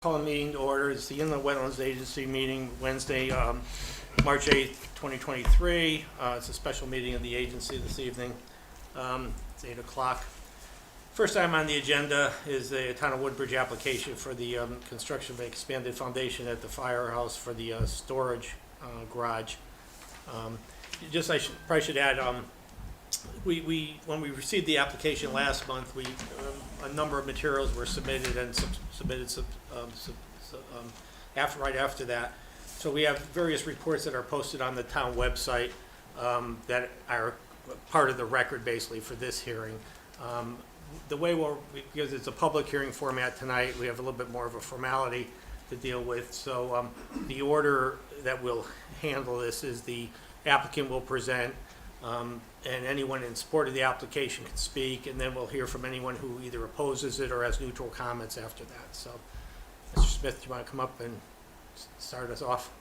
Call a meeting to order. It's the Inland Wetlands Agency meeting Wednesday, March 8th, 2023. It's a special meeting of the agency this evening. It's 8 o'clock. First item on the agenda is the Town of Woodbridge application for the construction of an expanded foundation at the firehouse for the storage garage. I probably should add, when we received the application last month, a number of materials were submitted and right after that. So we have various reports that are posted on the town website that are part of the record basically for this hearing. The way because it's a public hearing format tonight, we have a little bit more of a formality to deal with. So the order that will handle this is the applicant will present, and anyone in support of the application can speak, and then we'll hear from anyone who either opposes it or has neutral comments after that. So, Mr. Smith, do you want to come up and start us off?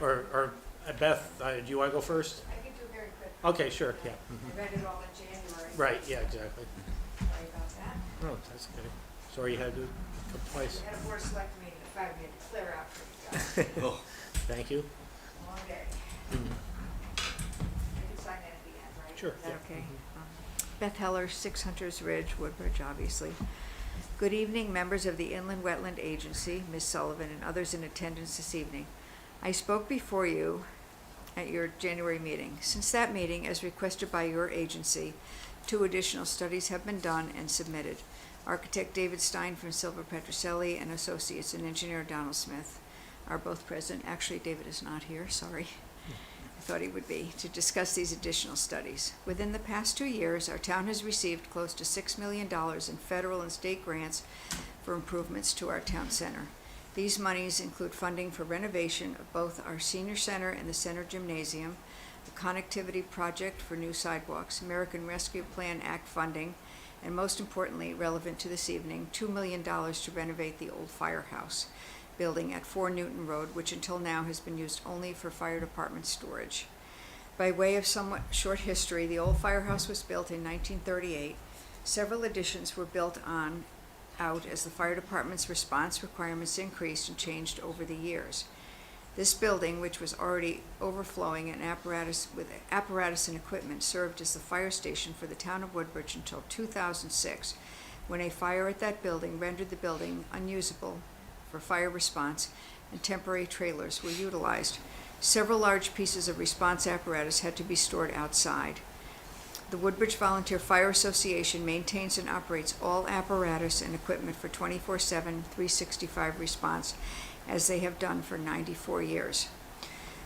Or Beth, do you want to go first? I can do it very quick. Okay, sure, yeah. I read it all in January. Right, yeah, exactly. Sorry about that. Oh, that's good. Sorry you had to come twice. We had a board select meeting at 5, we had to clear out for you guys. Oh, thank you. Long day. Mhm. I can sign that at the end, right? Sure, Is that yeah. okay? Beth Heller, 6 Hunters Ridge, Woodbridge, obviously. Good evening, members of the Inland Wetland Agency, Ms. Sullivan, and others in attendance this evening. I spoke before you at your January meeting. Since that meeting, as requested by your agency, 2 additional studies have been done and submitted. Architect David Stein from Silver Petroselli and Associates and engineer Donald Smith are both present. Actually, David is not here, sorry. I thought he would be, to discuss these additional studies. Within the past 2 years, our town has received close to $6 million in federal and state grants for improvements to our town center. These monies include funding for renovation of both our senior center and the center gymnasium, the connectivity project for new sidewalks, American Rescue Plan Act funding, and most importantly, relevant to this evening, $2 million to renovate the old firehouse building at 4 Newton Road, which until now has been used only for fire department storage. By way of somewhat short history, the old firehouse was built in 1938. Several additions were built out as the fire department's response requirements increased and changed over the years. This building, which was already overflowing in apparatus and equipment, served as the fire station for the town of Woodbridge until 2006, when a fire at that building rendered the building unusable for fire response and temporary trailers were utilized. Several large pieces of response apparatus had to be stored outside. The Woodbridge Volunteer Fire Association maintains and operates all apparatus and equipment for 24/7, 365 response, as they have done for 94 years.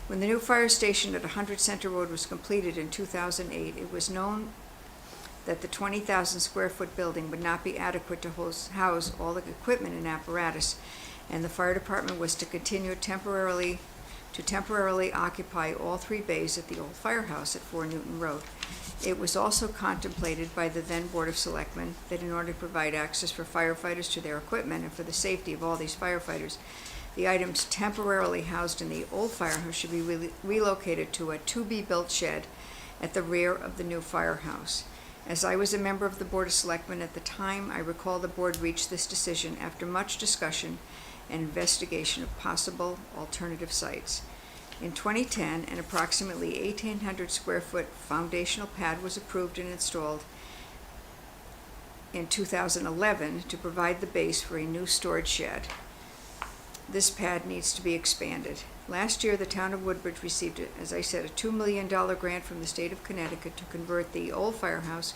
When the new fire station at 100 Center Road was completed in 2008, it was known that the 20,000 square foot building would not be adequate to house all the equipment and apparatus, and the fire department was to continue temporarily occupy all 3 bays at the old firehouse at 4 Newton Road. It was also contemplated by the then Board of Selectmen that in order to provide access for firefighters to their equipment and for the safety of all these firefighters, the items temporarily housed in the old firehouse should be relocated to a to-be-built shed at the rear of the new firehouse. As I was a member of the Board of Selectmen at the time, I recall the board reached this decision after much discussion and investigation of possible alternative sites. In 2010, an approximately 1,800 square foot foundational pad was approved and installed in 2011 to provide the base for a new storage shed. This pad needs to be expanded. Last year, the town of Woodbridge received, as I said, a $2 million grant from the state of Connecticut to convert the old firehouse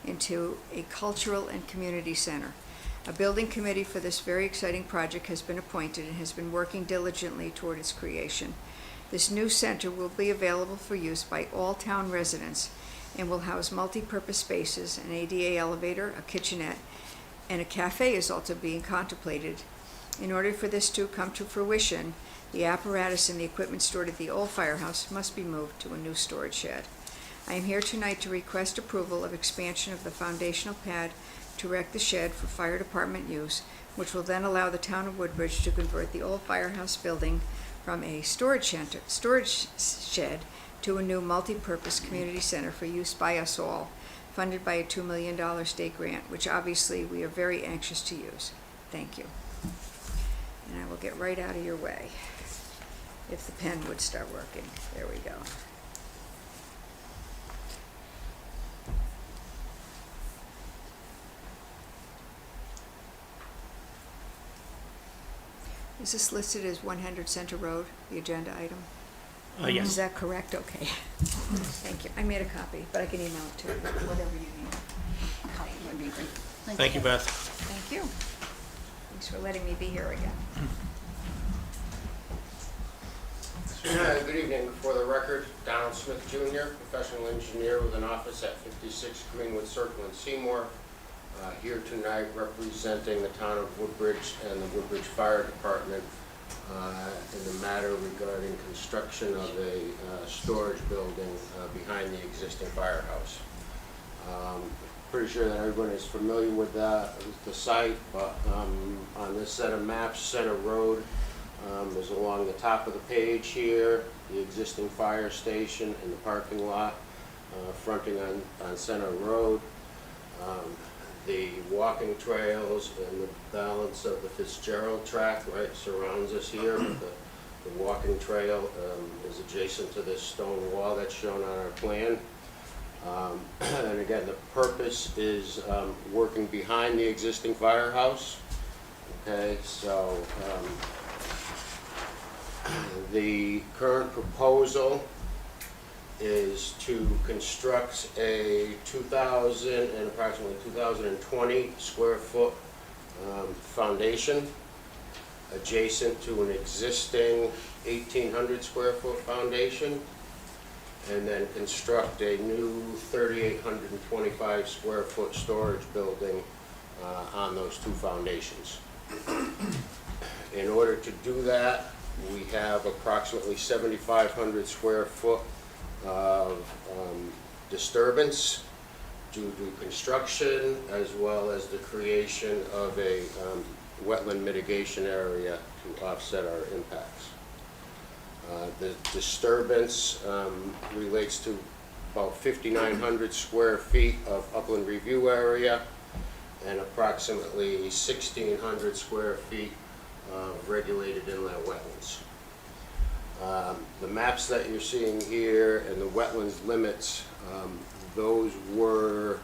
into a cultural and community center. A building committee for this very exciting project has been appointed and has been working diligently toward its creation. This new center will be available for use by all town residents and will house multi-purpose spaces, an ADA elevator, a kitchenette, and a cafe is also being contemplated. In order for this to come to fruition, the apparatus and the equipment stored at the old firehouse must be moved to a new storage shed. I am here tonight to request approval of expansion of the foundational pad to erect the shed for fire department use, which will then allow the town of Woodbridge to convert the old firehouse building from a storage shed to a new multi-purpose community center for use by us all, funded by a $2 million state grant, which obviously we are very anxious to use. Thank you. And I will get right out of your way. If the pen would start working. There we go. Is this listed as 100 Center Road, the agenda item? Is Yes. that correct? Okay. Thank you. I made a copy, but I can email it to you, whatever you need. Copy would be great. Thank you, Beth. Thank you. Thanks for letting me be here again. Good evening. For the record, Donald Smith Jr., professional engineer with an office at 56 Greenwood Circle in Seymour, here tonight representing the town of Woodbridge and the Woodbridge Fire Department in the matter regarding construction of a storage building behind the existing firehouse. Pretty sure that everyone is familiar with the site, but on this set of maps, Center Road is along the top of the page here, the existing fire station and the parking lot fronting on Center Road. The walking trails and the balance of the Fitzgerald track, right, surrounds us here. But the walking trail is adjacent to this stone wall that's shown on our plan. And again, the purpose is working behind the existing firehouse. Okay, so the current proposal is to construct a 2,000 and approximately 2,020 square foot foundation adjacent to an existing 1,800 square foot foundation, and then construct a new 3,825 square foot storage building on those two foundations. In order to do that, we have approximately 7,500 square foot of disturbance due to construction, as well as the creation of a wetland mitigation area to offset our impacts. The disturbance relates to about 5,900 square feet of upland review area and approximately 1,600 square feet of regulated inlet wetlands. The maps that you're seeing here and the wetlands limits, those were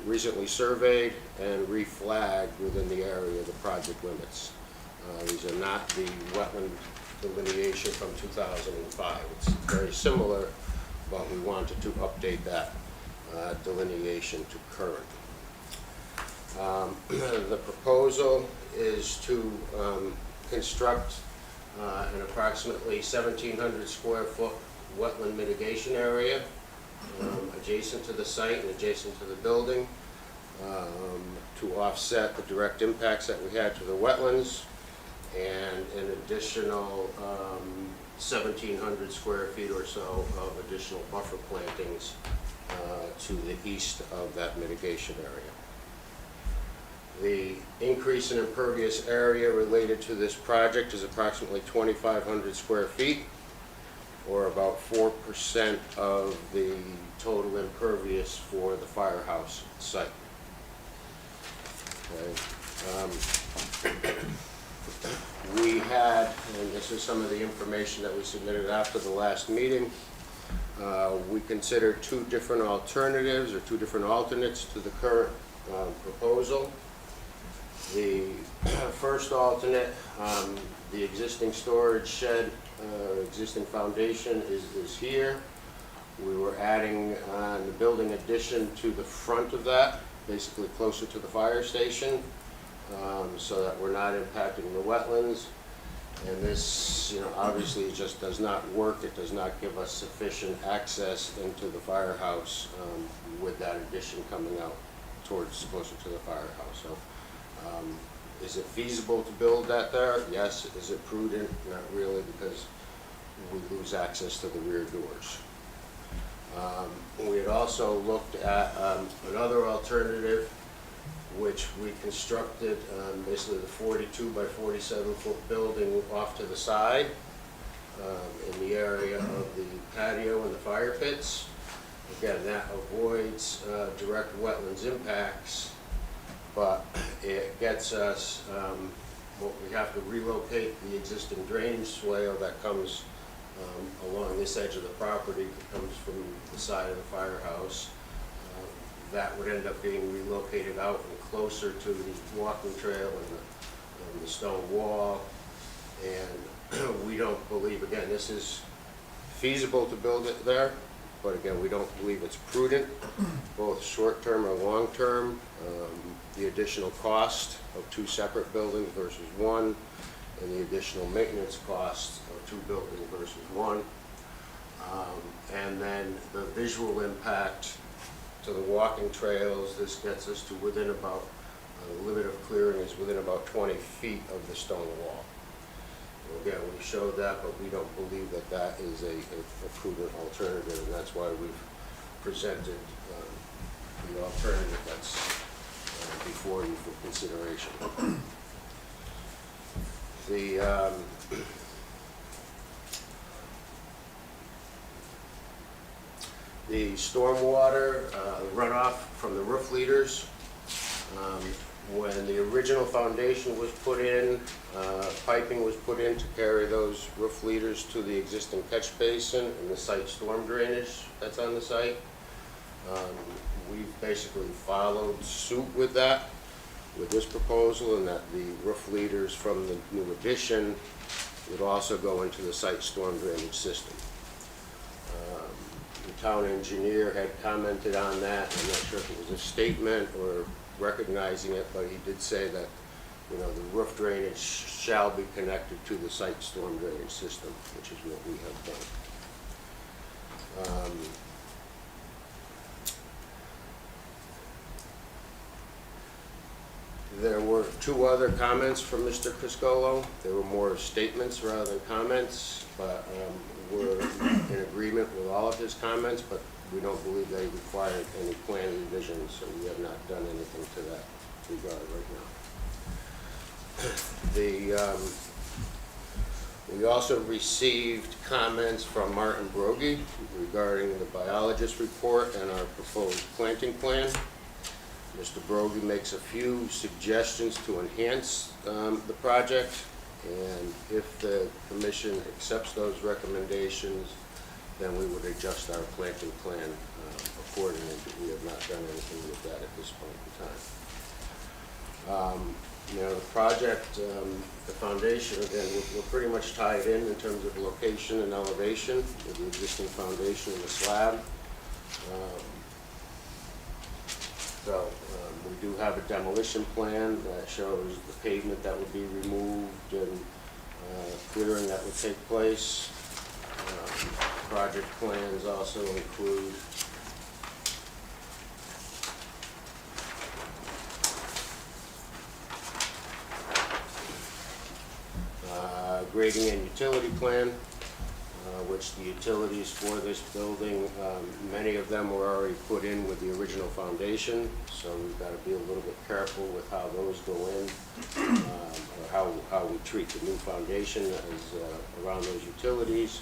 recently surveyed and reflagged within the area of the project limits. These are not the wetland delineation from 2005. It's very similar, but we wanted to update that delineation to current. The proposal is to construct an approximately 1,700 square foot wetland mitigation area adjacent to the site and adjacent to the building to offset the direct impacts that we had to the wetlands, and an additional 1,700 square feet or so of additional buffer plantings to the east of that mitigation area. The increase in impervious area related to this project is approximately 2,500 square feet, or about 4% of the total impervious for the firehouse site. Okay. We had, and this is some of the information that we submitted after the last meeting, we considered two different alternatives or two different alternates to the current proposal. The first alternate, the existing storage shed, existing foundation is here. We were adding the building addition to the front of that, basically closer to the fire station, so that we're not impacting the wetlands. And this, obviously it just does not work. It does not give us sufficient access into the firehouse with that addition coming out towards closer to the firehouse. So, is it feasible to build that there? Yes. Is it prudent? Not really, because we lose access to the rear doors. We had also looked at another alternative, which we constructed basically the 42 by 47 foot building off to the side in the area of the patio and the fire pits. Again, that avoids direct wetlands impacts, but it gets us we have to relocate the existing drainage swale that comes along this edge of the property, that comes from the side of the firehouse. That would end up being relocated out and closer to the walking trail and the stone wall. And we don't believe, again, this is feasible to build it there, but again, we don't believe it's prudent, both short-term or long-term. The additional cost of 2 separate buildings versus 1, and the additional maintenance cost of 2 buildings versus 1. And then the visual impact to the walking trails, this gets us to within about, the limit of clearing is within about 20 feet of the stone wall. Again, we showed that, but we don't believe that that is a prudent alternative, and that's why we've presented the alternative that's before you for consideration. The stormwater runoff from the roof leaders, when the original foundation was put in, piping was put in to carry those roof leaders to the existing catch basin and the site storm drainage that's on the site. We've basically followed suit with that, with this proposal, and that the roof leaders from the new addition would also go into the site storm drainage system. The town engineer had commented on that. I'm not sure if it was a statement or recognizing it, but he did say that, you know, the roof drainage shall be connected to the site storm drainage system, which is what we have done. There were 2 other comments from Mr. Criscolo. They were more statements rather than comments, but we're in agreement with all of his comments, but we don't believe they required any plan revisions, so we have not done anything to that regard right now. We also received comments from Martin Brogy regarding the biologist report and our proposed planting plan. Mr. Brogy makes a few suggestions to enhance the project, and if the commission accepts those recommendations, then we would adjust our planting plan accordingly. We have not done anything with that at this point in time. You know, the project, the foundation, again, we're pretty much tied in terms of location and elevation with the existing foundation and the slab. We do have a demolition plan that shows the pavement that would be removed and clearing that would take place. Project plans also include grading and utility plan, which the utilities for this building, many of them were already put in with the original foundation, so we've got to be a little bit careful with how those go in, or how we treat the new foundation as around those utilities.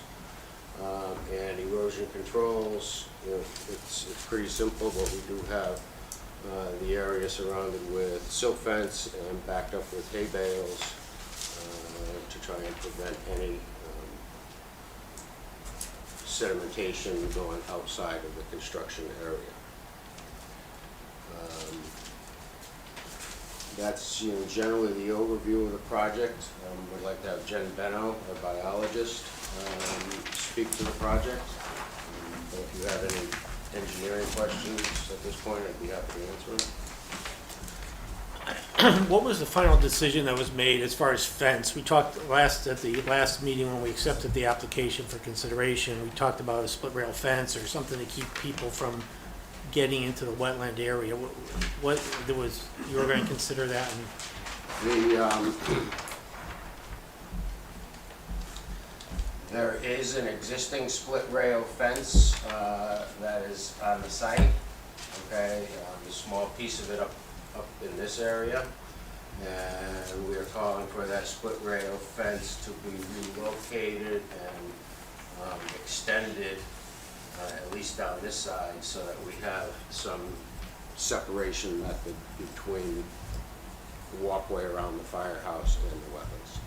And erosion controls, you know, it's pretty simple, but we do have the area surrounded with silt fence and backed up with hay bales to try and prevent any sedimentation going outside of the construction area. That's, you know, generally the overview of the project. We'd like to have Jen Benno, our biologist, speak to the project. But if you have any engineering questions at this point, I'd be happy to answer them. What was the final decision that was made as far as fence? We talked at the last meeting when we accepted the application for consideration, we talked about a split rail fence or something to keep people from getting into the wetland area. What there was, you were going to consider that? There is an existing split rail fence that is on the site. Okay, a small piece of it up in this area, and we are calling for that split rail fence to be relocated and extended at least down this side, so that we have some separation method between walkway around the firehouse and the wetlands.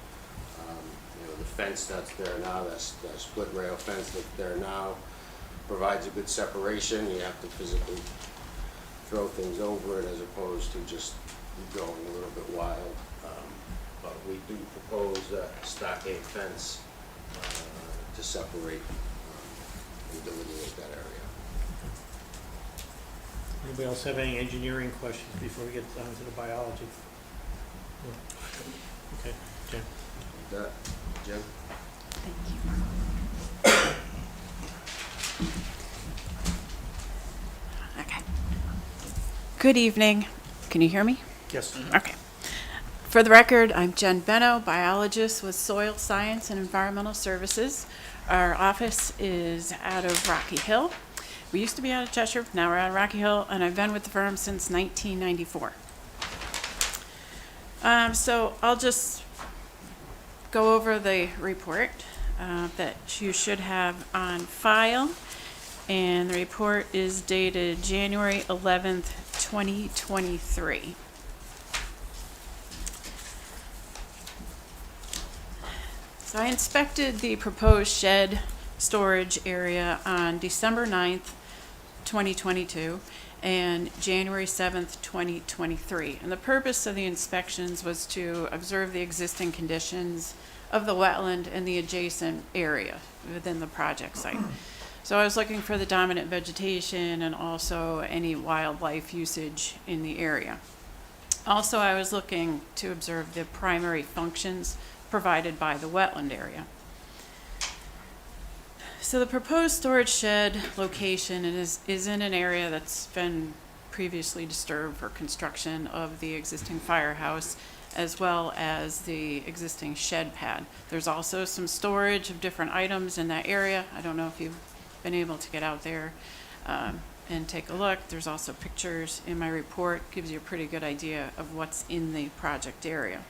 The fence that's there now, that split rail fence that's there now, provides a good separation. You have to physically throw things over it as opposed to just going a little bit wild. But we do propose a stockade fence to separate and delineate that area. Anybody else have any engineering questions before we get on to the biology? No. Okay, Jim. That, Jim? Okay. Good evening. Can you hear me? Yes. Okay. For the record, I'm Jen Benno, biologist with Soil Science and Environmental Services. Our office is out of Rocky Hill. We used to be out of Cheshire, now we're out of Rocky Hill, and I've been with the firm since 1994. So I'll just go over the report that you should have on file. And the report is dated January 11th, 2023. So I inspected the proposed shed storage area on December 9th, 2022, and January 7th, 2023. And the purpose of the inspections was to observe the existing conditions of the wetland and the adjacent area within the project site. So I was looking for the dominant vegetation and also any wildlife usage in the area. Also, I was looking to observe the primary functions provided by the wetland area. So the proposed storage shed location is in an area that's been previously disturbed for construction of the existing firehouse, as well as the existing shed pad. There's also some storage of different items in that area. I don't know if you've been able to get out there and take a look. There's also pictures in my report, gives you a pretty good idea of what's in the project area.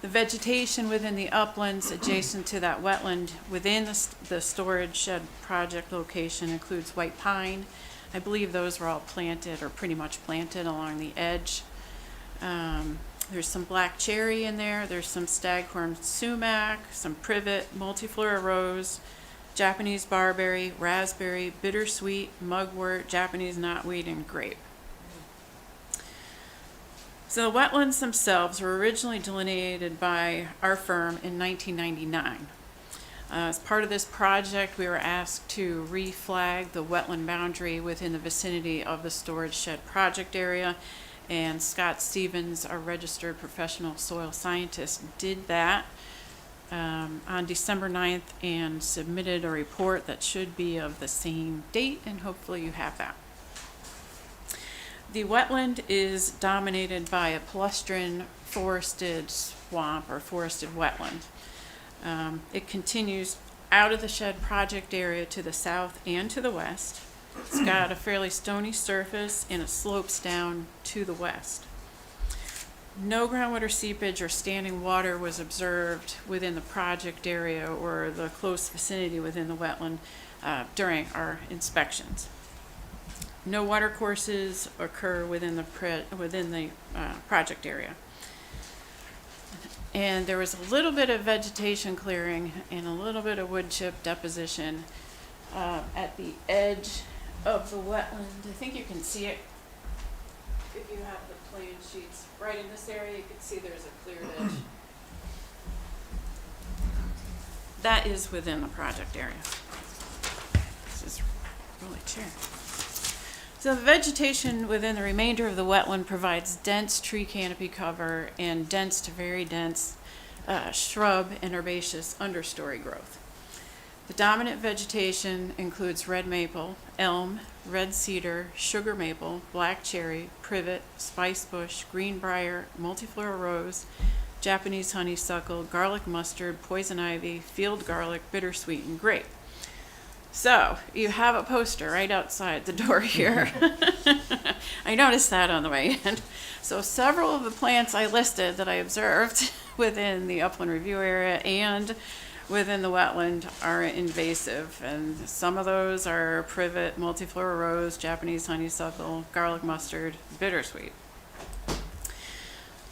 The vegetation within the uplands adjacent to that wetland within the storage shed project location includes white pine. I believe those were all planted or pretty much planted along the edge. There's some black cherry in there. There's some staghorn sumac, some privet, multiflora rose, Japanese barberry, raspberry, bittersweet, mugwort, Japanese knotweed, and grape. So the wetlands themselves were originally delineated by our firm in 1999. As part of this project, we were asked to reflag the wetland boundary within the vicinity of the storage shed project area, and Scott Stevens, our registered professional soil scientist, did that on December 9th and submitted a report that should be of the same date, and hopefully you have that. The wetland is dominated by a palustrine forested swamp or forested wetland. It continues out of the shed project area to the south and to the west. It's got a fairly stony surface and it slopes down to the west. No groundwater seepage or standing water was observed within the project area or the close vicinity within the wetland during our inspections. No water courses occur within the project area. And there was a little bit of vegetation clearing and a little bit of wood chip deposition at the edge of the wetland. I think you can see it if you have the plan sheets. Right in this area, you can see there's a cleared edge. That is within the project area. This is really chair. So the vegetation within the remainder of the wetland provides dense tree canopy cover and dense to very dense shrub and herbaceous understory growth. The dominant vegetation includes red maple, elm, red cedar, sugar maple, black cherry, privet, spice bush, greenbrier, multiflora rose, Japanese honeysuckle, garlic mustard, poison ivy, field garlic, bittersweet, and grape. So, you have a poster right outside the door here. I noticed that on the way in. So several of the plants I listed that I observed within the upland review area and within the wetland are invasive, and some of those are privet, multiflora rose, Japanese honeysuckle, garlic mustard, bittersweet.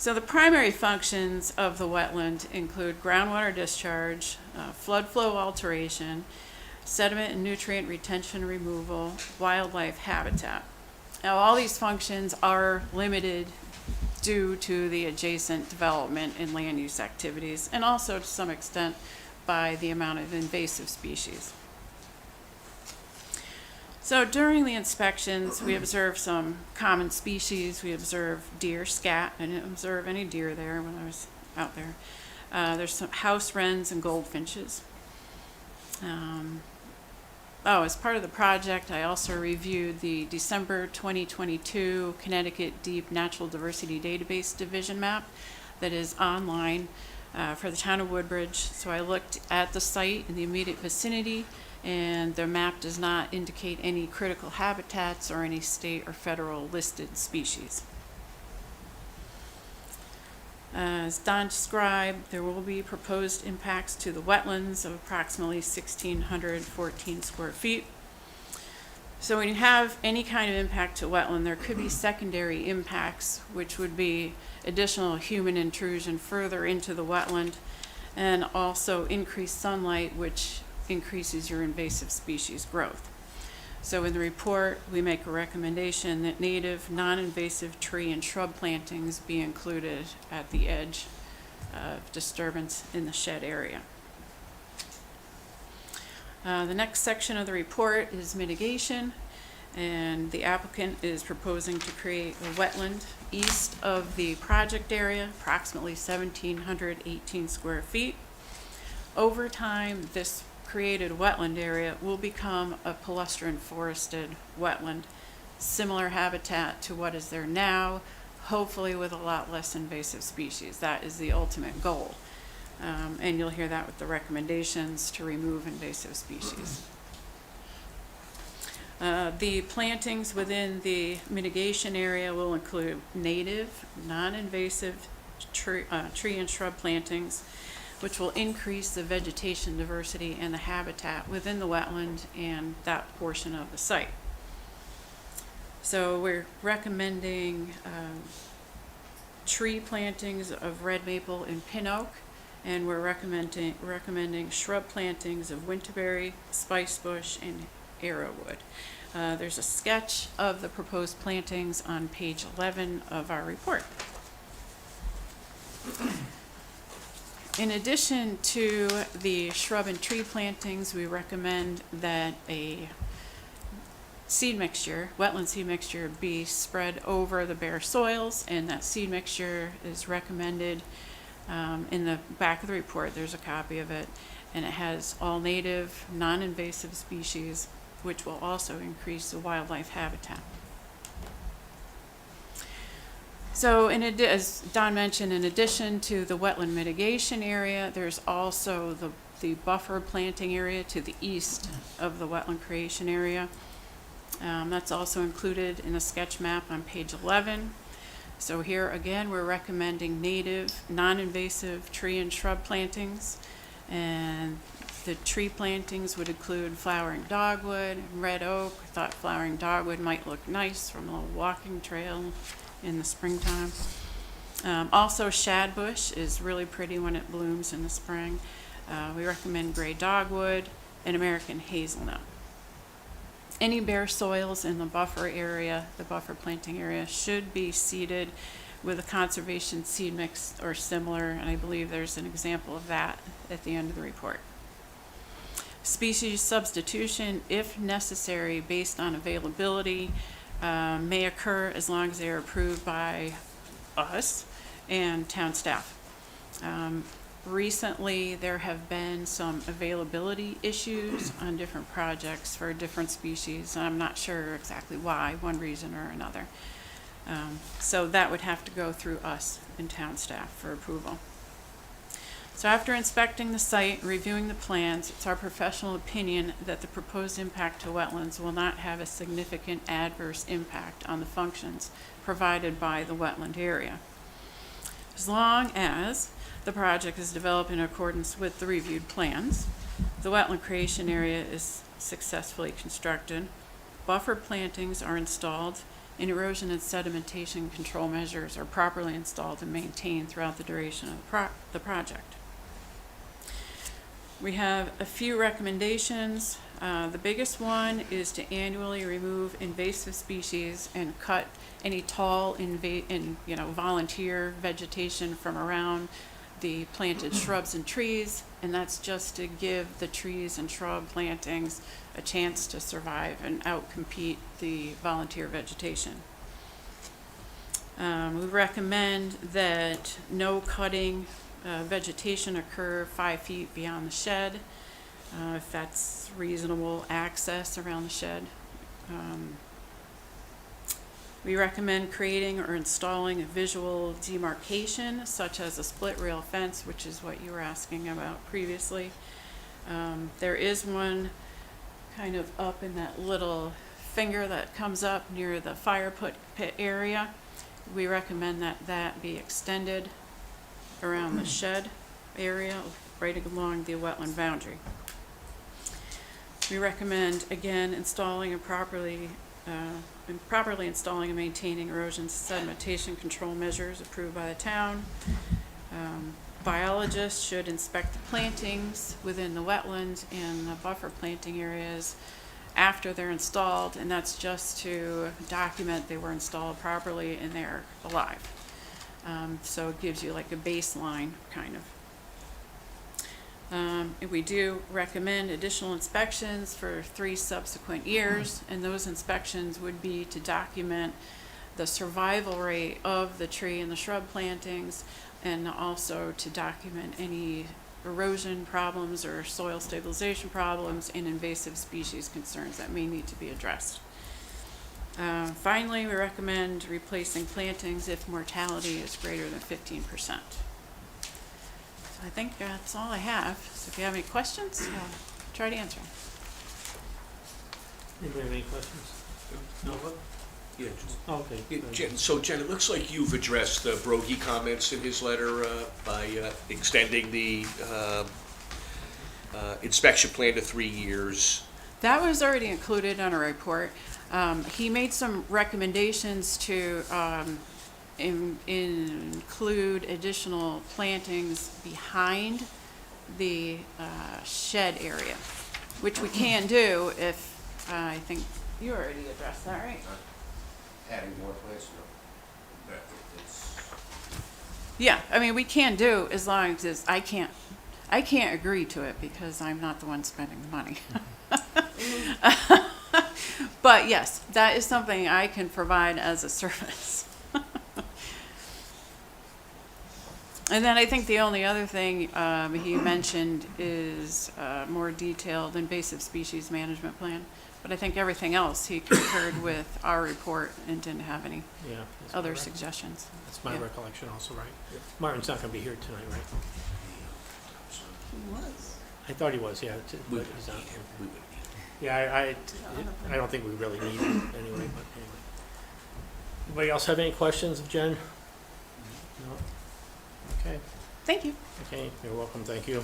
So the primary functions of the wetland include groundwater discharge, flood flow alteration, sediment and nutrient retention removal, wildlife habitat. Now, all these functions are limited due to the adjacent development and land use activities, and also to some extent by the amount of invasive species. So during the inspections, we observed some common species. We observed deer, scat. I didn't observe any deer there when I was out there. There's some house wrens and goldfinches. As part of the project, I also reviewed the December 2022 Connecticut Deep Natural Diversity Database Division map that is online for the town of Woodbridge. So I looked at the site in the immediate vicinity, and the map does not indicate any critical habitats or any state or federal listed species. As Don described, there will be proposed impacts to the wetlands of approximately 1,614 square feet. So when you have any kind of impact to wetland, there could be secondary impacts, which would be additional human intrusion further into the wetland, and also increased sunlight, which increases your invasive species growth. So in the report, we make a recommendation that native, non-invasive tree and shrub plantings be included at the edge of disturbance in the shed area. The next section of the report is mitigation, and the applicant is proposing to create a wetland east of the project area, approximately 1,718 square feet. Over time, this created wetland area will become a palustrin forested wetland, similar habitat to what is there now, hopefully with a lot less invasive species. That is the ultimate goal. And you'll hear that with the recommendations to remove invasive species. The plantings within the mitigation area will include native, non-invasive tree and shrub plantings, which will increase the vegetation diversity and the habitat within the wetland and that portion of the site. So we're recommending tree plantings of red maple and pin oak, and we're recommending shrub plantings of winterberry, spicebush, and arrowwood. There's a sketch of the proposed plantings on page 11 of our report. In addition to the shrub and tree plantings, we recommend that a seed mixture, wetland seed mixture, be spread over the bare soils, and that seed mixture is recommended in the back of the report. There's a copy of it, and it has all native, non-invasive species, which will also increase the wildlife habitat. So as Don mentioned, in addition to the wetland mitigation area, there's also the buffer planting area to the east of the wetland creation area. That's also included in a sketch map on page 11. So here again, we're recommending native, non-invasive tree and shrub plantings, and the tree plantings would include flowering dogwood, red oak. I thought flowering dogwood might look nice from a little walking trail in the springtime. Also, shadbush is really pretty when it blooms in the spring. We recommend gray dogwood and American hazelnut. Any bare soils in the buffer area, the buffer planting area, should be seeded with a conservation seed mix or similar, and I believe there's an example of that at the end of the report. Species substitution, if necessary, based on availability, may occur as long as they are approved by us and town staff. Recently, there have been some availability issues on different projects for different species. I'm not sure exactly why, one reason or another. So that would have to go through us and town staff for approval. So after inspecting the site and reviewing the plans, it's our professional opinion that the proposed impact to wetlands will not have a significant adverse impact on the functions provided by the wetland area. As long as the project is developed in accordance with the reviewed plans, the wetland creation area is successfully constructed, buffer plantings are installed, and erosion and sedimentation control measures are properly installed and maintained throughout the duration of the project. We have a few recommendations. The biggest one is to annually remove invasive species and cut any tall volunteer vegetation from around the planted shrubs and trees, and that's just to give the trees and shrub plantings a chance to survive and outcompete the volunteer vegetation. We recommend that no cutting vegetation occur 5 feet beyond the shed, if that's reasonable access around the shed. We recommend creating or installing a visual demarcation, such as a split rail fence, which is what you were asking about previously. There is one kind of up in that little finger that comes up near the fire pit area. We recommend that that be extended around the shed area, right along the wetland boundary. We recommend, again, installing and properly installing and maintaining erosion sedimentation control measures approved by the town. Biologists should inspect the plantings within the wetlands and the buffer planting areas after they're installed, and that's just to document they were installed properly and they're alive. So it gives you like a baseline, kind of. And we do recommend additional inspections for 3 subsequent years, and those inspections would be to document the survival rate of the tree and the shrub plantings, and also to document any erosion problems or soil stabilization problems and invasive species concerns that may need to be addressed. Finally, we recommend replacing plantings if mortality is greater than 15%. I think that's all I have. So if you have any questions, I'll try to answer them. Anybody have any questions? No? Yeah, Oh, okay. yeah, Good. Jen, so Jen, it looks like you've addressed Brogy comments in his letter by extending the inspection plan to 3 years. That was already included on a report. He made some recommendations to include additional plantings behind the shed area, which we can do if, I think you already addressed that, right? Adding more plants, no. It's, Yeah, I mean, we can do as long as I can't agree to it because I'm not the one spending the money. But yes, that is something I can provide as a service. And then I think the only other thing he mentioned is more detailed invasive species management plan. But I think everything else he concurred with our report and didn't have any Yeah. that's my other rec- suggestions. That's my Yeah. recollection also, right? Martin's not gonna be here tonight, right? I thought he was, yeah, but he's not. Yeah, I don't think we really need it anyway, but anyway. Anybody else have any questions of Jen? No? Okay, Thank you. okay, you're welcome, thank you.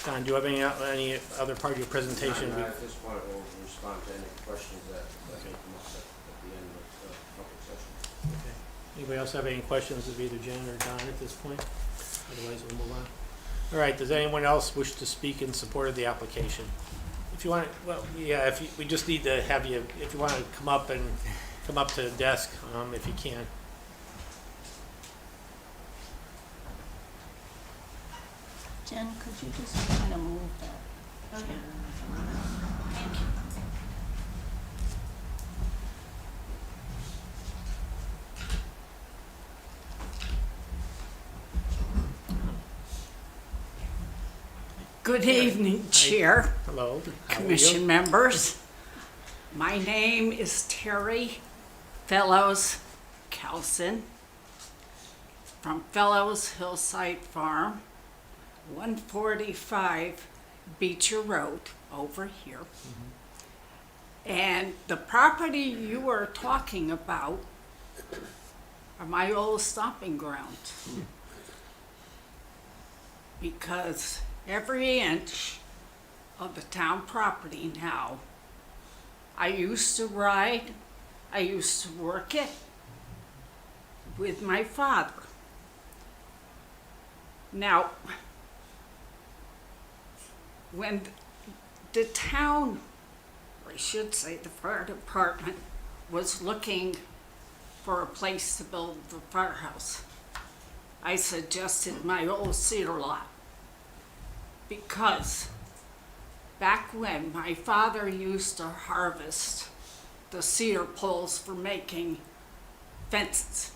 Don, do you have any other part of your presentation? not at this point, we'll respond to any questions that Okay. come up at the end of the public session. Okay. Anybody else have any questions of either Jen or Don at this point? Otherwise, we'll move on. All right, does anyone else wish to speak in support of the application? If you want, well, yeah, we just need to have you, if you want to come up to the desk, if you can. Jen, could you just kind of move that chair? Thank you. Good evening, Chair, Hello, how are you? Commission members. My name is Terry Fellows Kelson from Fellows Hillside Farm, 145 Beecher Road over here. And the property you are talking about are my old stomping grounds. Because every inch of the town property now I used to ride, I used to work it with my father. Now, when the town, or I should say the fire department, was looking for a place to build the firehouse, I suggested my old cedar lot. Because back when my father used to harvest the cedar poles for making fences.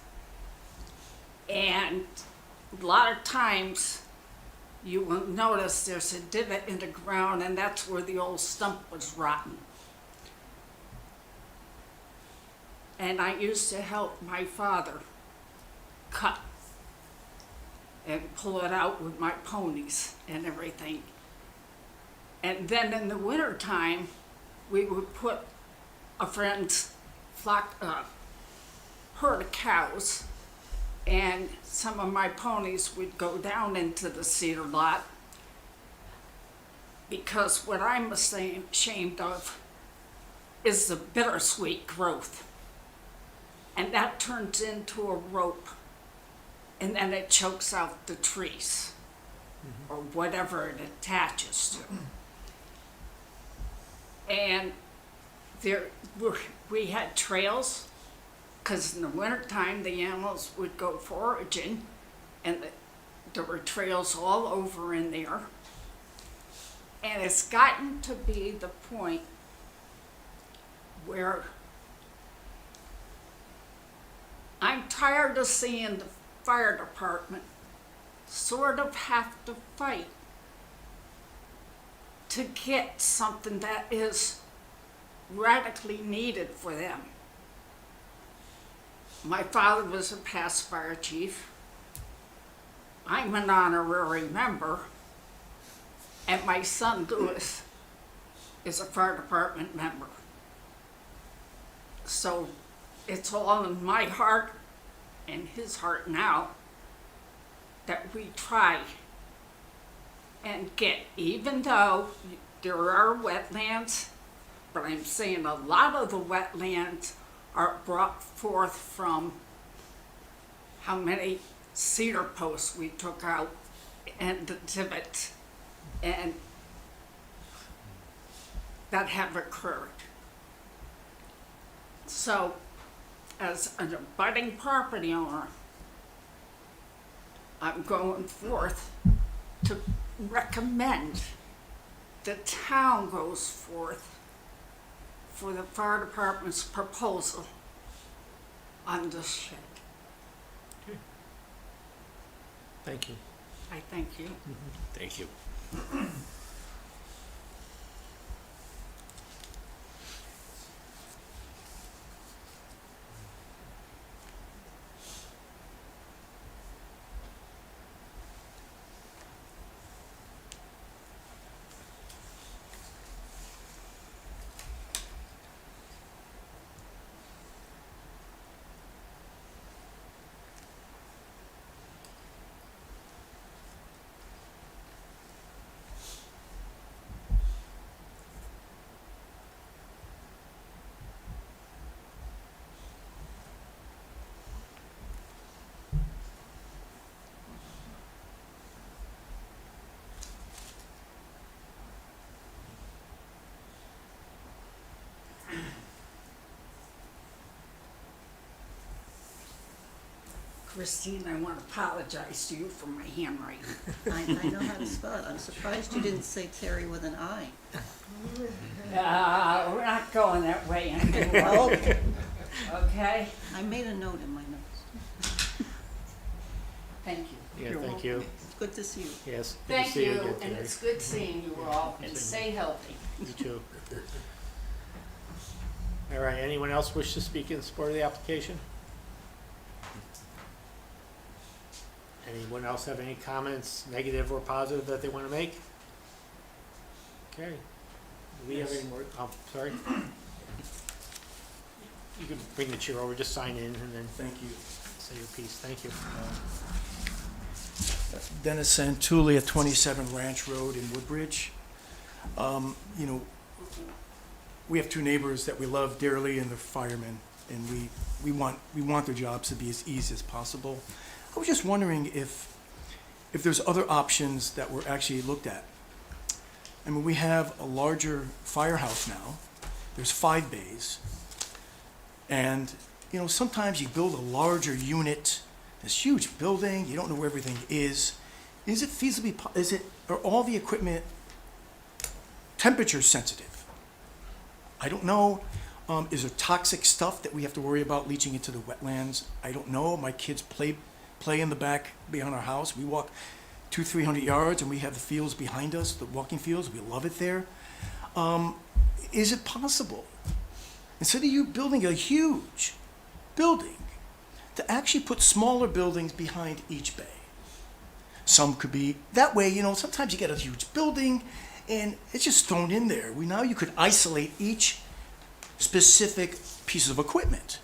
And a lot of times you will notice there's a divot in the ground, and that's where the old stump was rotten. And I used to help my father cut and pull it out with my ponies and everything. And then in the wintertime, we would put a friend's herd of cows, and some of my ponies would go down into the cedar lot, because what I'm ashamed of is the bittersweet growth. And that turns into a rope, and then it chokes out the trees, or whatever it attaches to. And we had trails, because in the wintertime the animals would go foraging, and there were trails all over in there. And it's gotten to be the point where I'm tired of seeing the fire department sort of have to fight to get something that is radically needed for them. My father was a past fire chief. I'm an honorary member, and my son Louis is a fire department member. So it's all in my heart and his heart now that we try and get, even though there are wetlands, but I'm saying a lot of the wetlands are brought forth from how many cedar posts we took out and the divots and that have occurred. So, as an abutting property owner, I'm going forth to recommend the town goes forth for the fire department's proposal on this shed. Thank you. I thank you. Thank you. Christine, I want to apologize to you for my handwriting. I know how to spell it. I'm surprised you didn't say Terry with an I. We're not going that way anymore. Okay. Okay? I made a note in my notes. Thank you. Yeah, You're thank welcome. you. It's good to see you. Yes. good to Thank see you, again, and Terry. it's good seeing you all, and stay healthy. You too. All right, anyone else wish to speak in support of the application? Anyone else have any comments, negative or positive, that they want to make? Okay. Do we have any more, oh, sorry. You can bring the chair over, just sign in and then Thank you. say your piece. Thank you. Dennis Santulli at 27 Ranch Road in Woodbridge. You know, we have two neighbors that we love dearly, and they're firemen, and we want their jobs to be as easy as possible. I was just wondering if there's other options that were actually looked at. I mean, we have a larger firehouse now. There's 5 bays. And, you know, sometimes you build a larger unit, this huge building, you don't know where everything is. Is it feasibly, are all the equipment temperature sensitive? I don't know. Is there toxic stuff that we have to worry about leaching into the wetlands? I don't know. My kids play in the back behind our house. We walk 200-300 yards, and we have the fields behind us, the walking fields. We love it there. Is it possible, instead of you building a huge building, to actually put smaller buildings behind each bay? Some could be that way. You know, sometimes you get a huge building, and it's just thrown in there. Now you could isolate each specific piece of equipment.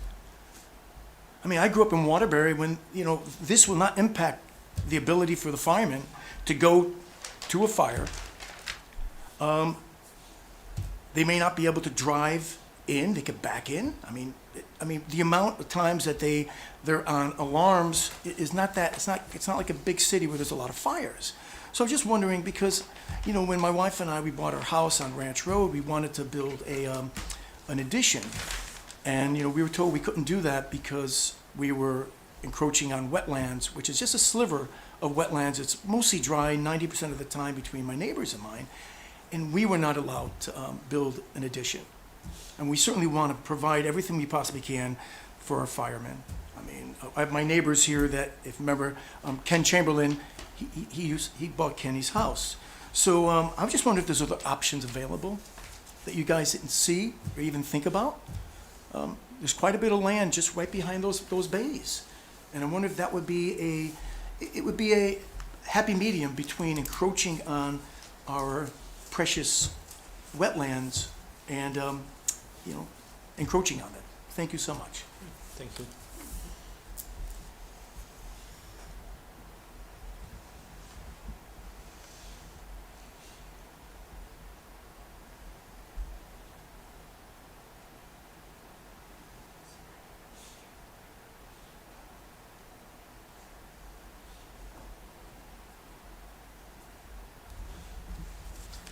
I mean, I grew up in Waterbury when, you know, this will not impact the ability for the firemen to go to a fire. They may not be able to drive in, they could back in. I mean, the amount of times that they're on alarms is not that, it's not like a big city where there's a lot of fires. So I'm just wondering, because, you know, when my wife and I, we bought our house on Ranch Road, we wanted to build an addition. And, you know, we were told we couldn't do that because we were encroaching on wetlands, which is just a sliver of wetlands. It's mostly dry 90% of the time between my neighbors and mine. And we were not allowed to build an addition. And we certainly want to provide everything we possibly can for our firemen. I mean, I have my neighbors here that, if you remember, Ken Chamberlain, he bought Kenny's house. So I was just wondering if there's other options available that you guys didn't see or even think about. There's quite a bit of land just right behind those bays. And I wonder if that would be a happy medium between encroaching on our precious wetlands and, you know, encroaching on it. Thank you so much. Thank you.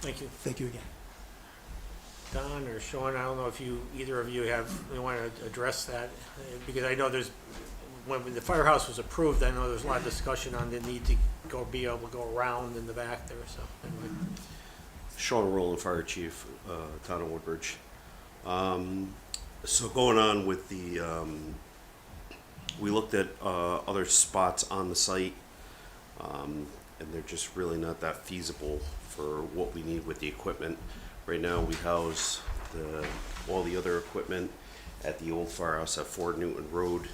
Thank you. Thank you again. Don or Sean, I don't know if either of you want to address that, because I know when the firehouse was approved, I know there's a lot of discussion on the need to be able to go around in the back there, so anyway. Sean Rowland, Fire Chief, Town of Woodbridge. So going on with we looked at other spots on the site, and they're just really not that feasible for what we need with the equipment. Right now, we house all the other equipment at the old firehouse at Fort Newton Road.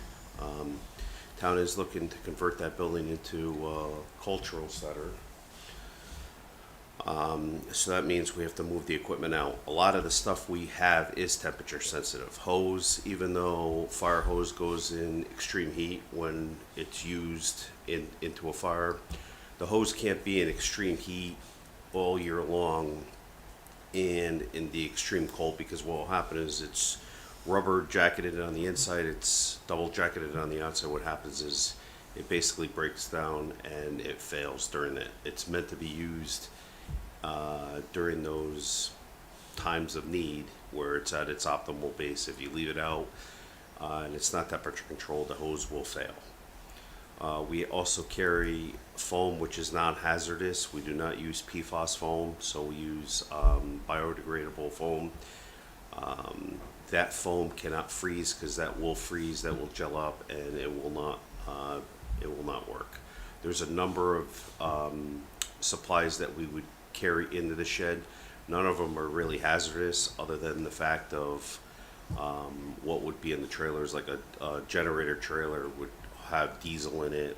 Town is looking to convert that building into a cultural center. So that means we have to move the equipment out. A lot of the stuff we have is temperature sensitive. Hose, even though fire hose goes in extreme heat when it's used into a fire, the hose can't be in extreme heat all year long and in the extreme cold, because what will happen is it's rubber jacketed on the inside, it's double jacketed on the outside. What happens is it basically breaks down and it fails during it. It's meant to be used during those times of need where it's at its optimal base. If you leave it out and it's not temperature controlled, the hose will fail. We also carry foam, which is non-hazardous. We do not use PFAS foam, so we use biodegradable foam. That foam cannot freeze, because that will freeze, that will gel up, and it will not work. There's a number of supplies that we would carry into the shed. None of them are really hazardous, other than the fact of what would be in the trailers. Like a generator trailer would have diesel in it,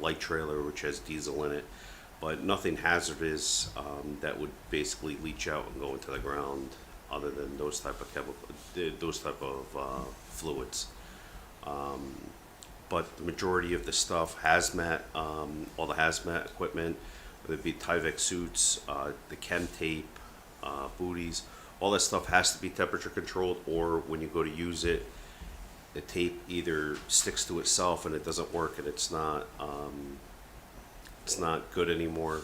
light trailer which has diesel in it, but nothing hazardous that would basically leach out and go into the ground, other than those type of fluids. But the majority of the stuff, hazmat, all the hazmat equipment, whether it be Tyvek suits, the chem tape, booties, all that stuff has to be temperature controlled, or when you go to use it, the tape either sticks to itself and it doesn't work and it's not good anymore.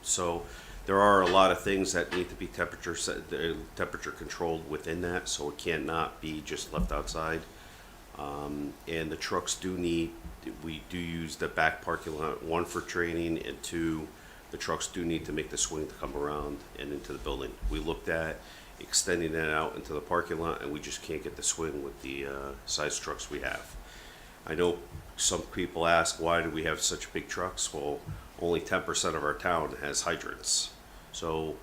So there are a lot of things that need to be temperature controlled within that, so it cannot be just left outside. And the trucks we do use the back parking lot, one for training, and two, the trucks do need to make the swing to come around and into the building. We looked at extending that out into the parking lot, and we just can't get the swing with the size trucks we have. I know some people ask, why do we have such big trucks? Well, only 10% of our town has hydrants. So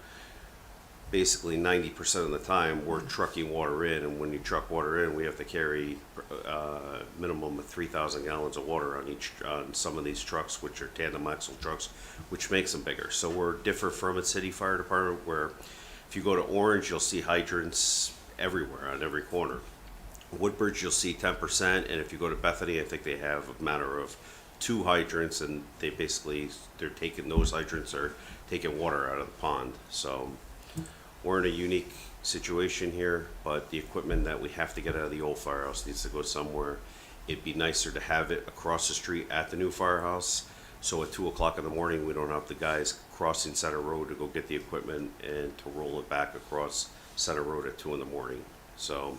basically 90% of the time, we're trucking water in, and when you truck water in, we have to carry a minimum of 3,000 gallons of water on some of these trucks, which are tandem axle trucks, which makes them bigger. So we're different from a city fire department, where if you go to Orange, you'll see hydrants everywhere on every corner. Woodbridge, you'll see 10%, and if you go to Bethany, I think they have a matter of 2 hydrants, and they're taking those hydrants or taking water out of the pond. So we're in a unique situation here, but the equipment that we have to get out of the old firehouse needs to go somewhere. It'd be nicer to have it across the street at the new firehouse, so at 2 o'clock in the morning, we don't have the guys crossing Center Road to go get the equipment and to roll it back across Center Road at 2 in the morning. So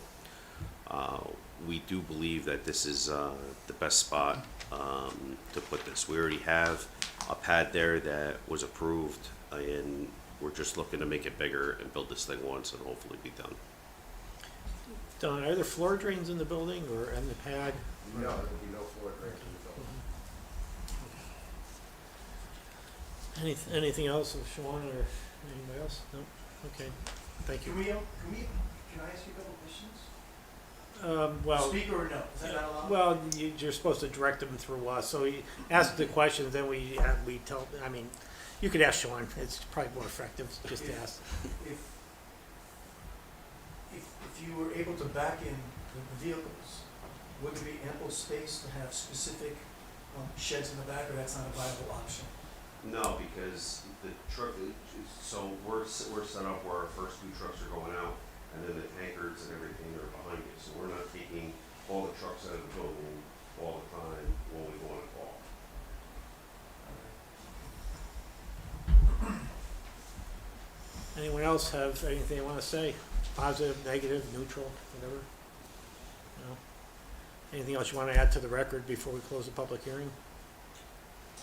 we do believe that this is the best spot to put this. We already have a pad there that was approved, and we're just looking to make it bigger and build this thing once and hopefully be done. Don, are there floor drains in the building or in the pad? No, there will be no floor drains in the building. Anything else of Sean or anybody else? No? Okay, thank you. Can I ask you a couple questions? Well, Speaker or no? Is that not allowed? well, you're supposed to direct them through us, so you ask the questions, then we tell, I mean, you could ask Sean, it's probably more effective just to ask. If you were able to back in the vehicles, would there be ample space to have specific sheds in the back, or that's not a viable option? No, because the truck, so we're set up where our first 2 trucks are going out, and then the tankers and everything are behind it. So we're not taking all the trucks out of the building all the time when we go on a call. Anyone else have anything they want to say? Positive, negative, neutral, whatever? No? Anything else you want to add to the record before we close the public hearing?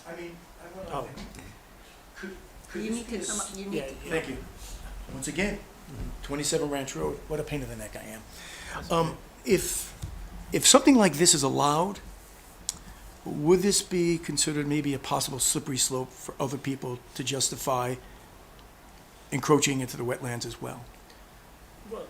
I mean, I want to Oh. think. Could You this need be to come up, you need Yeah, to. Thank you. Once again, 27 Ranch Road, what a pain in the neck I am. If something like this is allowed, would this be considered maybe a possible slippery slope for other people to justify encroaching into the wetlands as well? Well,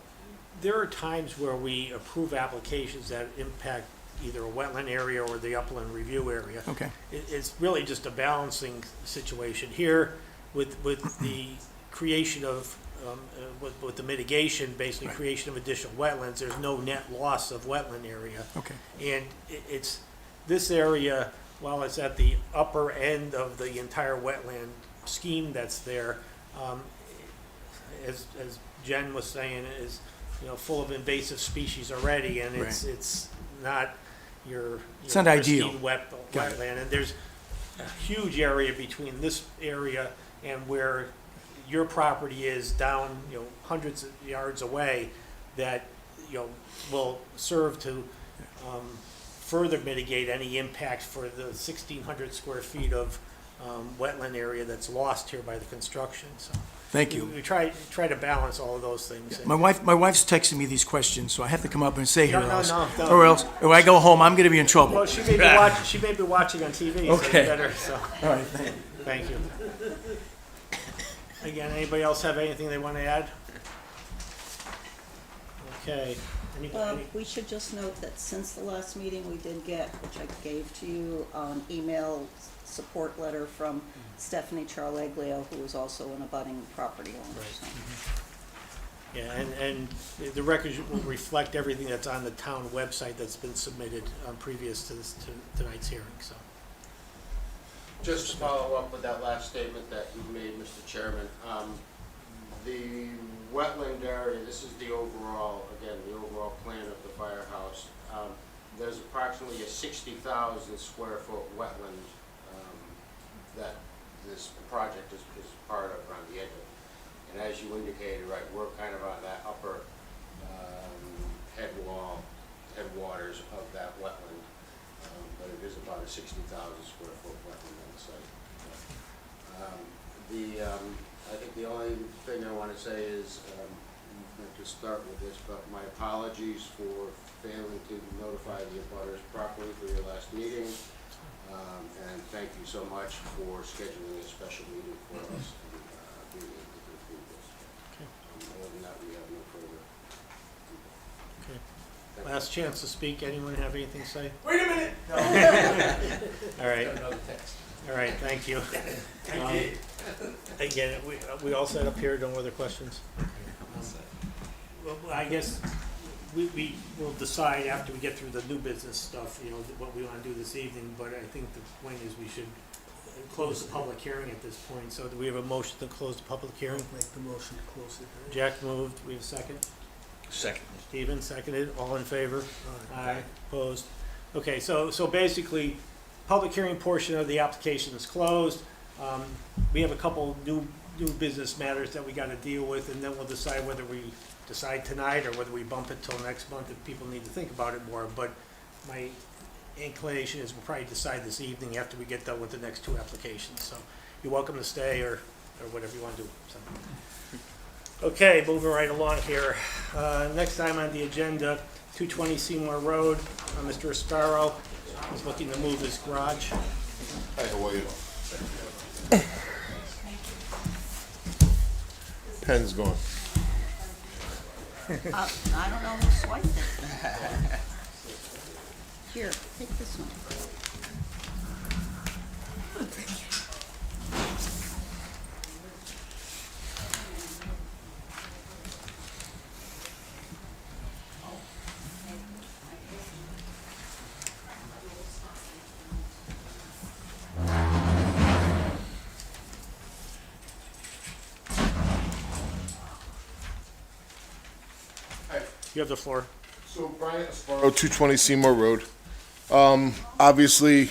there are times where we approve applications that impact either a wetland area or the upland review area. Okay. It's really just a balancing situation. Here, with the creation of, with the mitigation, basically Right. creation of additional wetlands, there's no net loss of wetland area. Okay. And it's, this area, while it's at the upper end of the entire wetland scheme that's there, as Jen was saying, is, full of invasive species already, and it's not your It's not ideal. pristine Got it. wetland. And there's a huge area between this area and where your property is down, hundreds of yards away, that, will serve to further mitigate any impact for the 1,600 square feet of wetland area that's lost here by the construction, so. Thank you. We try to balance all of those things. My wife's texting me these questions, so I have to come up and say here, No, or else, don't. or else, when I go home, I'm going to be in trouble. Well, she may be watching on TV, so Okay. you better, so, All right, thank you. thank you. Again, anybody else have anything they want to add? Okay. We should just note that since the last meeting, we did get, which I gave to you, email support letter from Stephanie Charleglio, who is also an abutting property owner. Right. So. Yeah, and the records will reflect everything that's on the town website that's been submitted previous to tonight's hearing, so. Just to follow up with that last statement that you made, Mr. Chairman, the wetland area, this is the overall, again, the overall plan of the firehouse. There's approximately a 60,000 square foot wetland that this project is part of around the edge of it. And as you indicated, right, we're kind of on that upper headwaters of that wetland. But it is about a 60,000 square foot wetland on the site. I think the only thing I want to say is, not to start with this, but my apologies for failing to notify the abutters properly for your last meeting. And thank you so much for scheduling a special meeting for us and being able to conclude this. Other than that, we have no further. Okay. Thank you. Last chance to speak. Anyone have anything to say? Wait a minute! All right. All right, thank you. Again, we all set up here, no other questions? Well, I guess we will decide after we get through the new business stuff, you know, what we want to do this evening, but I think the point is we should close the public hearing at this point. So do we have a motion to close the public hearing? Make the motion to close it. Jack moved, we have a second? Second. Stephen seconded, all in favor? Aye. Opposed? Okay, so basically, public hearing portion of the application is closed. We have a couple new business matters that we gotta deal with, and then we'll decide whether we decide tonight or whether we bump it till next month if people need to think about it more. But my inclination is we'll probably decide this evening after we get done with the next two applications. So you're welcome to stay or whatever you wanna do. So. Okay, moving right along here. Next time on the agenda, 220 Seymour Road. Mr. Sparrow is looking to move his garage. Hi, how are you? Pen's gone. I don't know who swiped it. Here, take this one. You have the floor. So Brian Sparrow, 220 Seymour Road. Obviously,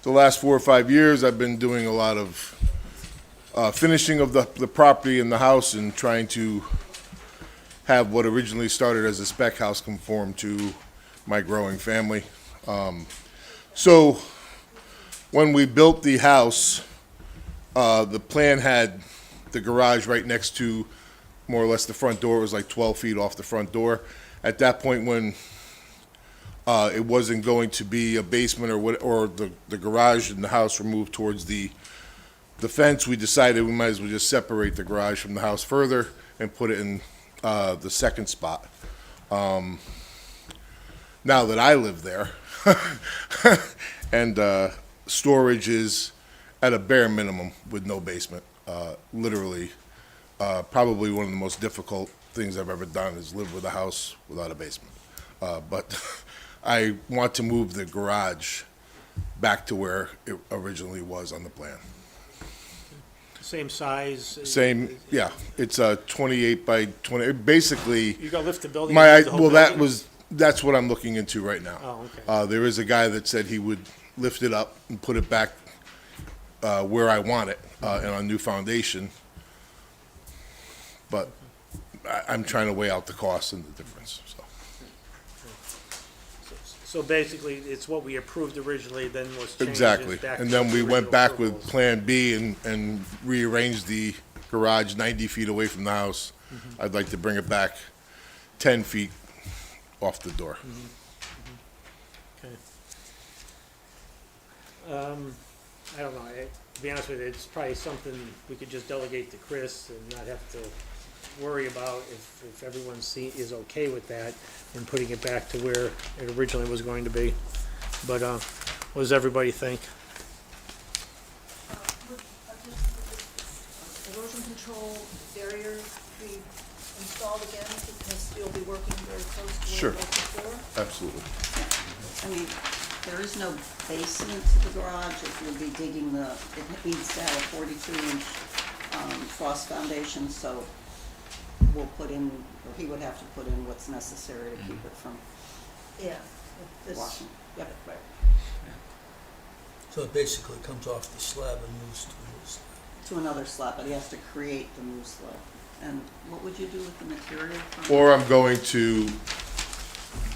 the last 4 or 5 years, I've been doing a lot of finishing of the property and the house and trying to have what originally started as a spec house conform to my growing family. So when we built the house, the plan had the garage right next to more or less the front door. It was like 12 feet off the front door. At that point, when it wasn't going to be a basement or the garage and the house were moved towards the fence, we decided we might as well just separate the garage from the house further and put it in the second spot. Now that I live there, and storage is at a bare minimum with no basement, literally. Probably one of the most difficult things I've ever done is live with a house without a basement. But I want to move the garage back to where it originally was on the plan. Same size? Same, yeah, it's a 28 by 20, basically, You gotta lift the building? my, and move the whole well, building? that's what I'm looking into right now. Oh, okay. There is a guy that said he would lift it up and put it back where I want it, and on a new foundation. But I'm trying to weigh out the cost and the difference, so. So basically, it's what we approved originally, then was changed. Exactly, back and to then the we went original back with approvals. Plan B and rearranged the garage 90 feet away from the house. I'd like to bring it back 10 feet off the door. Okay. I don't know, to be honest with you, it's probably something we could just delegate to Chris and not have to worry about if everyone is okay with that and putting it back to where it originally was going to be. But, what does everybody think? Erosion control barrier be installed again because you'll be working very close to Sure. it like before? Absolutely. I mean, there is no basement to the garage. If you'll be digging it needs to have a 42-inch frost foundation, so we'll put in, or he would have to put in what's necessary to keep it from Yeah. This, washing. Yep. right. So it basically comes off the slab and moves to the slab. To another slab, but he has to create the new slab. And what would you do with the material from? Or I'm going to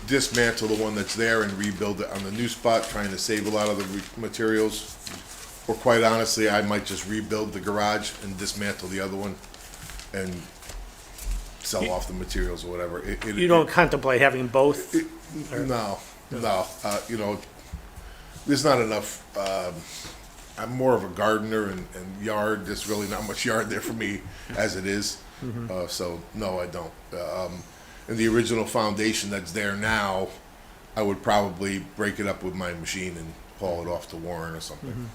dismantle the one that's there and rebuild it on the new spot, trying to save a lot of the materials. Or quite honestly, I might just rebuild the garage and dismantle the other one and sell off the materials or whatever. You don't contemplate having both? No. You know, there's not enough, I'm more of a gardener and yard, there's really not much yard there for me as it is. So, no, I don't. And the original foundation that's there now, I would probably break it up with my machine and haul it off to Warren or something.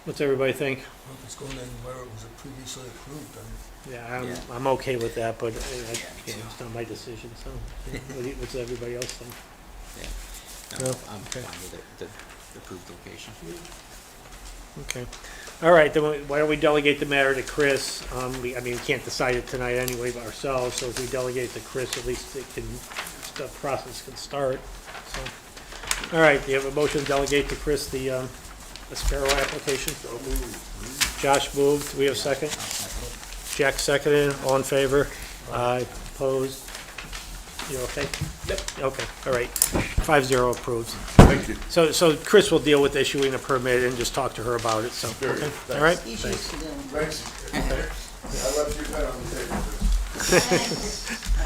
What's everybody think? Well, if it's going in where it was previously approved, then Yeah, I'm okay with that, but it's not my decision, so what's everybody else think? Yeah. No? I'm Okay. fine with it, the approved location. Okay. All right, then why don't we delegate the matter to Chris? We can't decide it tonight anyway by ourselves, so if we delegate to Chris, at least the process can start, so. All right, do you have a motion to delegate to Chris the Sparrow application? Josh moved, do we have a second? Jack seconded, all in favor? Aye. Opposed? You okay? Yep. Okay, all right, 5-0 approved. Thank you. So Chris will deal with issuing a permit and just talk to her about it, so, Very okay, good. all right? He's used to doing. Thanks. I left your pen on the table. I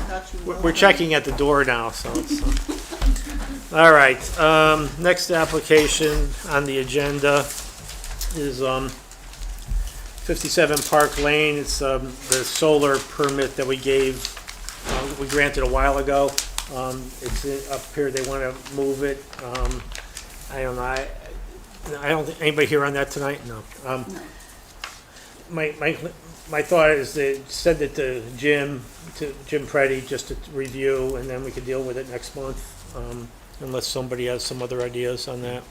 thought you were. We're checking at the door now, so it's, all right, next application on the agenda is, 57 Park Lane. It's, the solar permit that we granted a while ago. It's up here, they wanna move it. I don't know, I don't think, anybody here on that tonight? No. No. My thought is to send it to Jim Preddy, just to review, and then we can deal with it next month, unless somebody has some other ideas on that.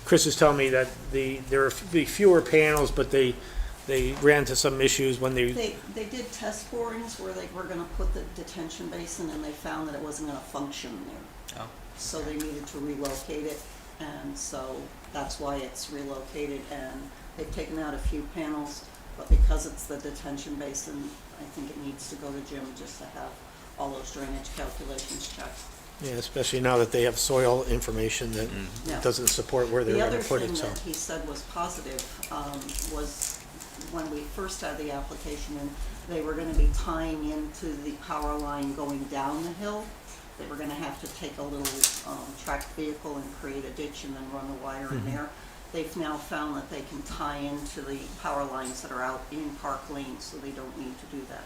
Chris is telling me that there are fewer panels, but they ran into some issues when They did test borings where they were gonna put the detention basin, and they found that it wasn't gonna function there. Oh. So they needed to relocate it, and so that's why it's relocated, and they've taken out a few panels, but because it's the detention basin, I think it needs to go to Jim just to have all those drainage calculations checked. Yeah, especially now that they have soil information that Yeah. doesn't support where they're The gonna other put thing it, so. that he said was positive, was when we first had the application in, they were gonna be tying into the power line going down the hill. They were gonna have to take a little, tracked vehicle and create a ditch and then run the wire in there. They've now found that they can tie into the power lines that are out in Park Lane, so they don't need to do that.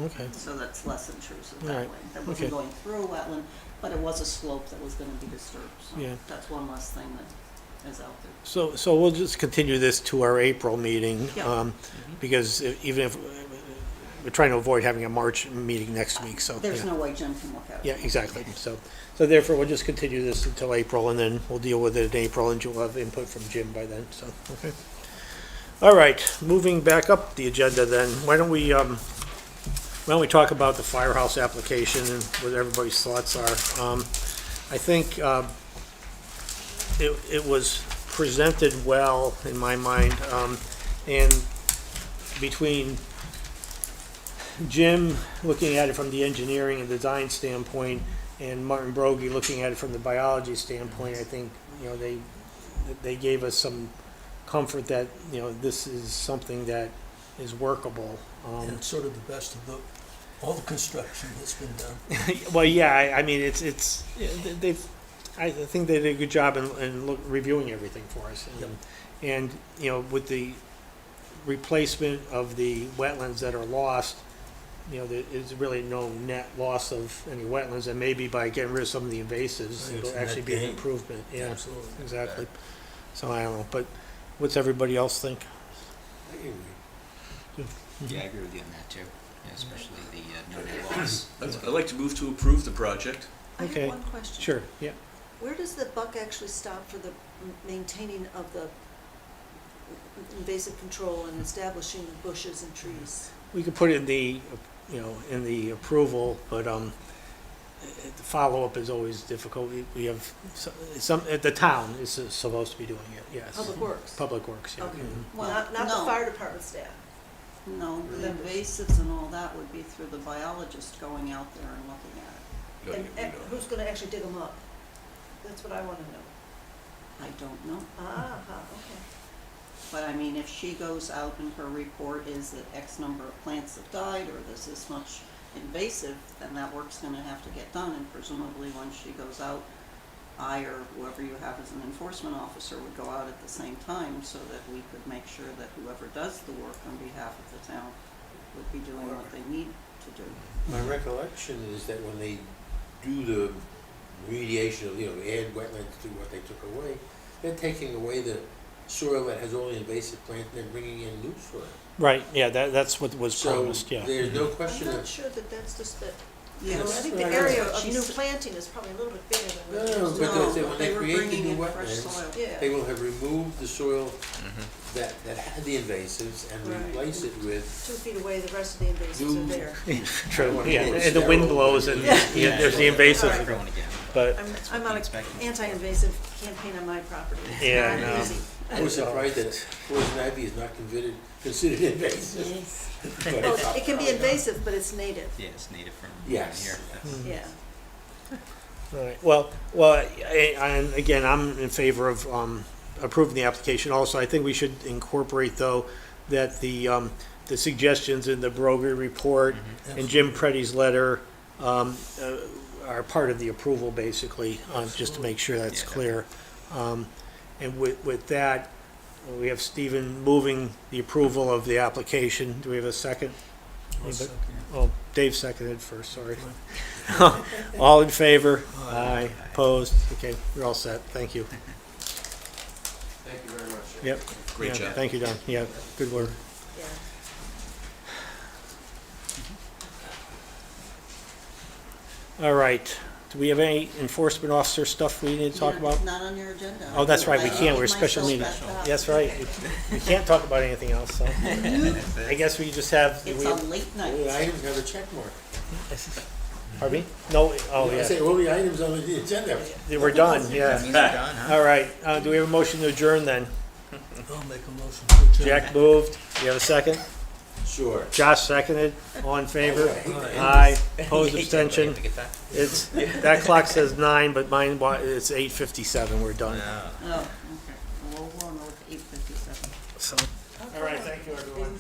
Okay, So that's less intrusive All that right. way. That wasn't Okay. going through a wetland, but it was a slope that was gonna be disturbed, so Yeah. that's one less thing that is out there. so we'll just continue this to our April meeting, Yeah. because even if, we're trying to avoid having a March meeting next week, so. There's yeah. no way Jim can look at it. Yeah, exactly, so therefore, we'll just continue this until April, and then we'll deal with it in April, and you'll have input from Jim by then, so, okay. All right, moving back up the agenda then, why don't we talk about the firehouse application and what everybody's thoughts are. I think, it was presented well in my mind, and between Jim looking at it from the engineering and design standpoint, and Martin Brogy looking at it from the biology standpoint, I think, they gave us some comfort that, this is something that is workable. and it's sort of the best of all the construction that's been done. Well, yeah, I mean, I think they did a good job in reviewing everything for us. And, with the replacement of the wetlands that are lost, there is really no net loss of any wetlands, and maybe by getting rid of some of the invasives, I think it's it'll a net actually be an gain. improvement. Yeah, Absolutely. exactly. So I don't know, but what's everybody else think? Yeah, I agree with you on that too, yeah, especially the no net loss. I'd like to move to approve the project. I have Okay. one question. Sure, yeah. Where does the buck actually stop for the maintaining of the invasive control and establishing the bushes and trees? We could put it in the, in the approval, but, the follow-up is always difficult. We have some, the town is supposed to be doing it, yes. Public Works? Public Works, yeah. Okay. Mhm. Well, Not the no. fire department staff? No, the Members. invasives and all that would be through the biologist going out there and looking at it. No, And you know. who's gonna actually dig them up? That's what I wanna know. I don't know. Okay. But I mean, if she goes out and her report is that X number of plants have died, or there's this much invasive, then that work's gonna have to get done, and presumably when she goes out, I or whoever you have as an enforcement officer would go out at the same time, so that we could make sure that whoever does the work on behalf of the town would be doing what they need to do. My recollection is that when they do the remediation of, add wetlands to what they took away, they're taking away the soil that has all the invasive plants and then bringing in new soil. Right, yeah, that's what was So promised, yeah. there's no I'm question not of, sure that that's just the, Yes. I think the Right. area of She's- new planting is probably a little bit bigger than no, what it no, is. but No, when they were create the bringing new in fresh wetlands, soil. Yeah. they will have removed the soil that had the invasives and Right. replace it with 2 feet away, the rest of the invasives are New- there. True, yeah, More and the wind sterile. blows and Yeah. there's the invasive, Right. Growing again. but, I'm on an anti-invasive campaign on my property. It's Yeah, not no. easy. I was surprised that poison ivy is not considered invasive. But Well, it's- it can be invasive, but it's native, Yeah, it's native from Yes. here. That's- yeah. all right, well, and again, I'm in favor of approving the application also. I think we should incorporate, though, that the suggestions in the Broger report and Jim Preddy's letter are part of the approval, basically, just to make sure that's Yeah. clear. And with that, we have Stephen moving the approval of the application. Do we have a second? Anybody? Oh, Dave seconded first, sorry. All in favor? Aye. Opposed? Okay, we're all set. Thank you. Thank you very much. Yep. Great Yeah, job. Thank you, Don. Yeah, good work. Yeah. All right. Do we have any enforcement officer stuff we need to talk Yeah, about? Not on your agenda. Oh, that's right, we I can't. We're gave special myself meeting. that That's right. We can't talk about anything else, so. I guess we just have, It's a late night. All the items have a check mark. pardon me? No, oh, I yeah. say all the items on the agenda. We're done, That yeah. means we're done, huh? All right, do we have a motion to adjourn then? I'll make a motion to adjourn. Jack moved. Do you have a second? Sure. Josh seconded. All in favor? Aye. Aye. Opposed, abstention. Have to get that? It's, that clock says 9, but mine, it's 8:57. We're done. Oh, okay. Well, we'll go with 8:57. So, all right, thank you, everyone.